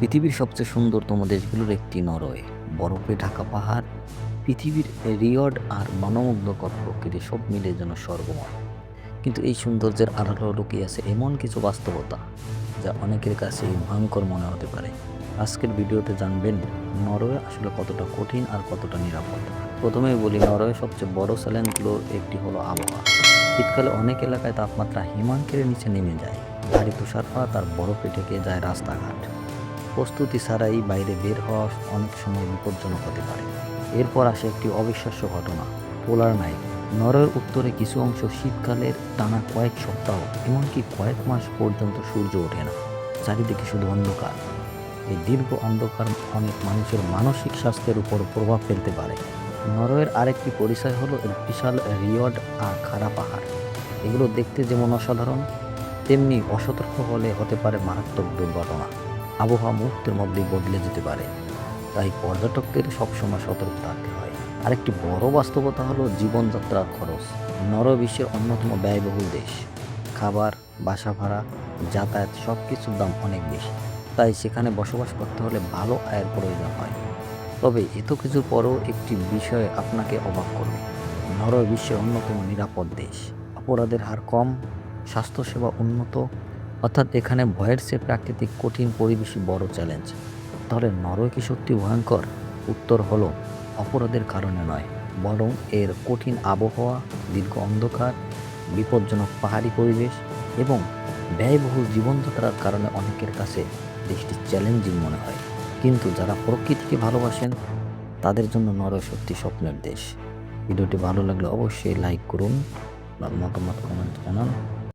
পৃথিবীর সবচেয়ে সুন্দরতম দেশগুলোর একটি নরওয়ে। বরফে ঢাকা পাহাড়, পৃথিবীর রিয়ড আর মনোমুগ্ধকর প্রকৃতি সব মিলে যেন স্বর্গময়। কিন্তু এই সৌন্দর্যের আড়ালে লুকিয়ে আছে এমন কিছু বাস্তবতা যা অনেকের কাছে ভয়ঙ্কর মনে হতে পারে। আজকের ভিডিওতে জানবেন নরওয়ে আসলে কতটা কঠিন আর কতটা নিরাপদ। প্রথমেই বলি, নরওয়ে সবচেয়ে বড় চ্যালেঞ্জগুলোর একটি হলো আবহাওয়া। শীতকালে অনেক এলাকায় তাপমাত্রা হিমাঙ্কের নিচে নেমে যায়, ভারী তুষারপাত আর বরফে ঢেকে যায় রাস্তাঘাট। প্রস্তুতি ছাড়াই বাইরে বের হওয়া অনেক সময় বিপজ্জনক হতে পারে। এরপর আসে একটি অবিশ্বাস্য ঘটনা, পোলার নাইট। নরওয়ের উত্তরে কিছু অংশ শীতকালের টানা কয়েক সপ্তাহ, এমনকি কয়েক মাস পর্যন্ত সূর্য ওঠে না, চারিদিকে শুধু অন্ধকার। এই দীর্ঘ অন্ধকার অনেক মানুষের মানসিক স্বাস্থ্যের উপর প্রভাব ফেলতে পারে। নরওয়ের আরেকটি পরিচয় হলো এর বিশাল রিয়ড আর খাড়া পাহাড়। এগুলো দেখতে যেমন অসাধারণ, তেমনি অসতর্ক হলে হতে পারে মারাত্মক দুর্ঘটনা। আবহাওয়া মুহূর্তের মধ্যেই বদলে যেতে পারে, তাই পর্যটকদের সবসময় সতর্ক থাকতে হয়। আরেকটি বড় বাস্তবতা হলো জীবনযাত্রার খরচ। নরওয়ে বিশ্বের অন্যতম ব্যয়বহুল দেশ। খাবার, বাসা ভাড়া, যাতায়াত সব কিছুর দাম অনেক বেশি, তাই সেখানে বসবাস করতে হলে ভালো আয়ের প্রয়োজন হয়। তবে এত কিছুর পরও একটি বিষয় আপনাকে অবাক করবে, নরওয়ে বিশ্বের অন্যতম নিরাপদ দেশ। অপরাধের হার কম, স্বাস্থ্যসেবা উন্নত, অর্থাৎ এখানে ভয়ের চেয়ে প্রাকৃতিক কঠিন পরিবেশই বড় চ্যালেঞ্জ। তাহলে নরওয়ে কি সত্যি ভয়ঙ্কর? উত্তর হলো অপরাধের কারণে নয়, বরং এর কঠিন আবহাওয়া, দীর্ঘ অন্ধকার, বিপজ্জনক পাহাড়ি পরিবেশ এবং ব্যয়বহুল জীবনযাত্রার কারণে অনেকের কাছে দেশটি চ্যালেঞ্জিং মনে হয়। কিন্তু যারা প্রকৃতিকে ভালোবাসেন তাদের জন্য নরওয়ে সত্যি স্বপ্নের দেশ। ভিডিওটি ভালো লাগলে অবশ্যই লাইক করুন, মতামত কমেন্ট জানান।